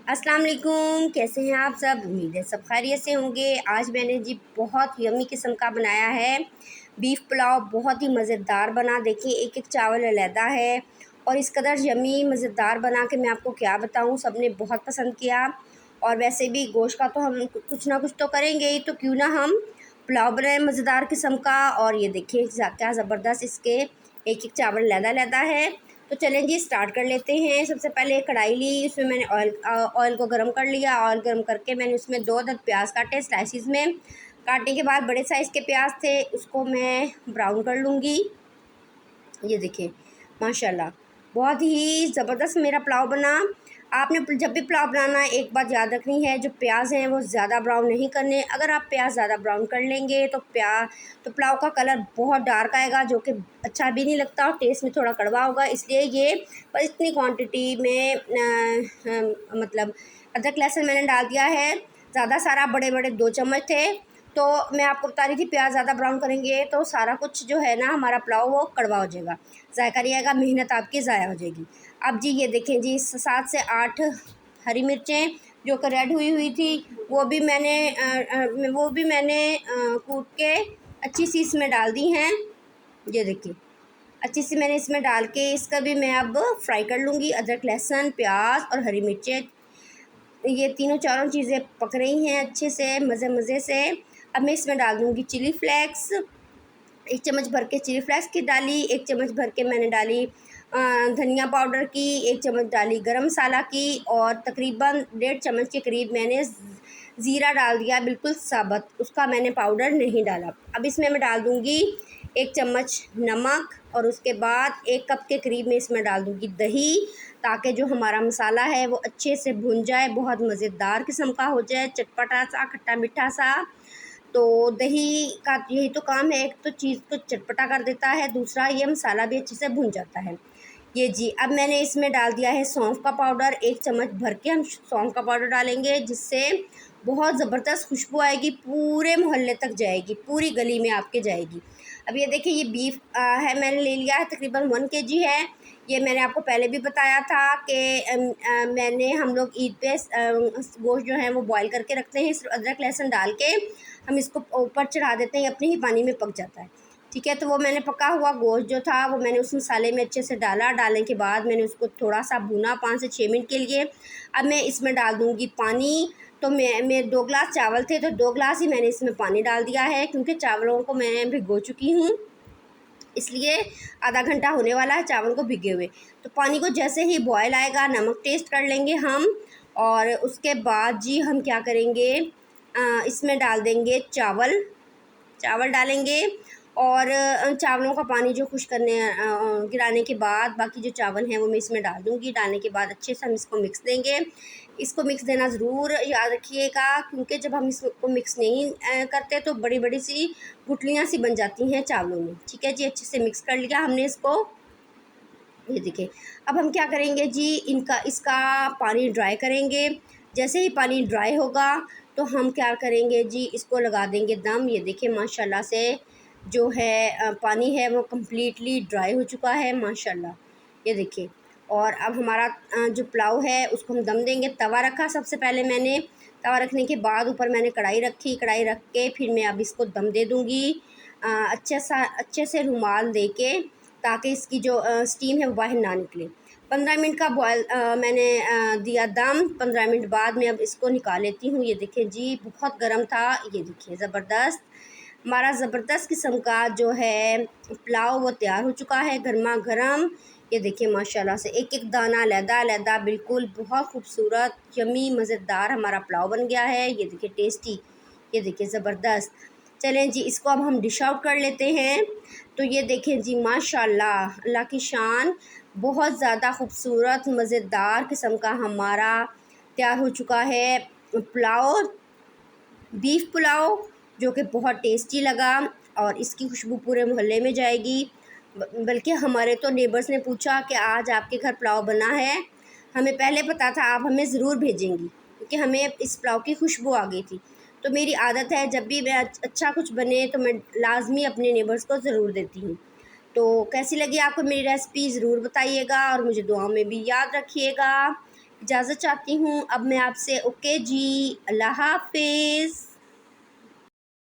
अस्सलाम वालेकुम, कैसे हैं आप सब। उम्मीद है सब खैरियत से होंगे। आज मैंने जी बहुत यम्मी किस्म का बनाया है बीफ पुलाव। बहुत ही मज़ेदार बना, देखिए एक एक चावल अलहदा है और इस कदर यम्मी मज़ेदार बना के मैं आपको क्या बताऊं, सबने बहुत पसंद किया। और वैसे भी गोश्त का तो हम कुछ ना कुछ तो करेंगे ही, तो क्यों ना हम पुलाव बनाए मज़ेदार किस्म का। और ये देखिए क्या ज़बरदस्त इसके एक एक चावल अलहदा है। तो चलें जी स्टार्ट कर लेते हैं। सबसे पहले कढ़ाई ली, उसमें मैंने ऑयल को गर्म कर लिया। ऑयल गर्म करके मैंने उसमें 2 अदद प्याज काटे स्लाइसिस में। काटने के बाद बड़े साइज़ के प्याज थे, उसको मैं ब्राउन कर लूँगी। ये देखिए माशाल्लाह बहुत ही ज़बरदस्त मेरा पुलाव बना। आपने जब भी पुलाव बनाना है एक बात याद रखनी है, जो प्याज हैं वो ज़्यादा ब्राउन नहीं करने। अगर आप प्याज ज़्यादा ब्राउन कर लेंगे तो पुलाव का कलर बहुत डार्क आएगा, जो कि अच्छा भी नहीं लगता और टेस्ट में थोड़ा कड़वा होगा। इसलिए ये पर इतनी क्वांटिटी में मतलब अदरक लहसुन मैंने डाल दिया है ज़्यादा सारा, बड़े बड़े 2 चम्मच थे। तो मैं आपको बता रही थी प्याज ज़्यादा ब्राउन करेंगे तो सारा कुछ जो है ना हमारा पुलाव वो कड़वा हो जाएगा, जायका नहीं आएगा, मेहनत आपकी ज़ाया हो जाएगी। अब जी ये देखें जी 7 से 8 हरी मिर्चें जो कि रेड हुई थी, वो भी मैंने कूट के अच्छी सी इसमें डाल दी हैं। ये देखिए अच्छी सी मैंने इसमें डाल के इसका भी मैं अब फ्राई कर लूँगी। अदरक लहसुन प्याज और हरी मिर्चें ये तीनों चारों चीज़ें पक रही हैं अच्छे से मज़े से। अब मैं इसमें डाल दूँगी चिली फ्लेक्स। 1 चम्मच भर के चिली फ्लेक्स की डाली, 1 चम्मच भर के मैंने डाली धनिया पाउडर की, 1 चम्मच डाली गरम मसाला की और तकरीबन 1.5 चम्मच के करीब मैंने ज़ीरा डाल दिया बिल्कुल साबुत, उसका मैंने पाउडर नहीं डाला। अब इसमें मैं डाल दूँगी 1 चम्मच नमक और उसके बाद 1 कप के करीब मैं इसमें डाल दूँगी दही, ताकि जो हमारा मसाला है वो अच्छे से भुन जाए, बहुत मज़ेदार किस्म का हो जाए, चटपटा सा खट्टा मीठा सा। तो दही का यही तो काम है, एक तो चीज़ को चटपटा कर देता है, दूसरा ये मसाला भी अच्छे से भुन जाता है। ये जी अब मैंने इसमें डाल दिया है सौंफ का पाउडर, 1 चम्मच भर के हम सौंफ का पाउडर डालेंगे, जिससे बहुत ज़बरदस्त खुशबू आएगी, पूरे मोहल्ले तक जाएगी, पूरी गली में आपके जाएगी। अब ये देखिए ये बीफ है मैंने ले लिया है, तकरीबन 1 केजी है। ये मैंने आपको पहले भी बताया था कि मैंने हम लोग ईद पे गोश्त जो है वो बॉयल करके रखते हैं, सिर्फ अदरक लहसुन डाल के हम इसको ऊपर चढ़ा देते हैं, अपने ही पानी में पक जाता है। ठीक है, तो वो मैंने पका हुआ गोश्त जो था वो मैंने उस मसाले में अच्छे से डाला। डालने के बाद मैंने उसको थोड़ा सा भुना 5 से 6 मिनट के लिए। अब मैं इसमें डाल दूँगी पानी। तो मैं 2 गिलास चावल थे तो 2 गिलास ही मैंने इसमें पानी डाल दिया है, क्योंकि चावलों को मैं भिगो चुकी हूँ, इसलिए आधा घंटा होने वाला है चावल को भिगे हुए। तो पानी को जैसे ही बॉयल आएगा नमक टेस्ट कर लेंगे हम, और उसके बाद जी हम क्या करेंगे, इसमें डाल देंगे चावल। चावल डालेंगे और चावलों का पानी जो खुश गिराने के बाद बाकी जो चावल हैं वो मैं इसमें डाल दूँगी। डालने के बाद अच्छे से हम इसको मिक्स देंगे। इसको मिक्स देना ज़रूर याद रखिएगा, क्योंकि जब हम इसको मिक्स नहीं करते तो बड़ी बड़ी सी गुठलियाँ सी बन जाती हैं चावलों में। ठीक है जी, अच्छे से मिक्स कर लिया हमने इसको। ये देखिए अब हम क्या करेंगे जी, इसका पानी ड्राई करेंगे। जैसे ही पानी ड्राई होगा तो हम क्या करेंगे जी, इसको लगा देंगे दम। ये देखिए माशाल्लाह से जो है पानी है वो कम्प्लीटली ड्राई हो चुका है माशाल्लाह। ये देखिए और अब हमारा जो पुलाव है उसको हम दम देंगे। तवा रखा सबसे पहले मैंने, तवा रखने के बाद ऊपर मैंने कढ़ाई रखी। कढ़ाई रख के फिर मैं अब इसको दम दे दूँगी अच्छे से रुमाल दे के, ताकि इसकी जो स्टीम है वो बाहर ना निकले। 15 मिनट का बॉयल मैंने दिया दम। 15 मिनट बाद मैं अब इसको निकाल लेती हूँ। ये देखिए जी बहुत गर्म था। ये देखिए ज़बरदस्त हमारा ज़बरदस्त किस्म का जो है पुलाव वो तैयार हो चुका है गरमा गरम। ये देखिए माशाल्लाह से एक एक दाना अलहदा बिल्कुल बहुत खूबसूरत यम्मी मज़ेदार हमारा पुलाव बन गया है। ये देखिए टेस्टी, ये देखिए ज़बरदस्त। चलें जी इसको अब हम डिश आउट कर लेते हैं। तो ये देखें जी माशाल्लाह अल्लाह की शान, बहुत ज़्यादा खूबसूरत मज़ेदार किस्म का हमारा तैयार हो चुका है पुलाव, बीफ पुलाव, जो कि बहुत टेस्टी लगा और इसकी खुशबू पूरे मोहल्ले में जाएगी। बल्कि हमारे तो नेबर्स ने पूछा कि आज आपके घर पुलाव बना है, हमें पहले पता था आप हमें ज़रूर भेजेंगी, क्योंकि हमें इस पुलाव की खुशबू आ गई थी। तो मेरी आदत है जब भी मैं अच्छा कुछ बने तो मैं लाजमी अपने नेबर्स को ज़रूर देती हूँ। तो कैसी लगी आपको मेरी रेसिपी ज़रूर बताइएगा और मुझे दुआ में भी याद रखिएगा। इजाज़त चाहती हूँ। अब मैं आपसे ओके जी, अल्लाह हाफ़िज़।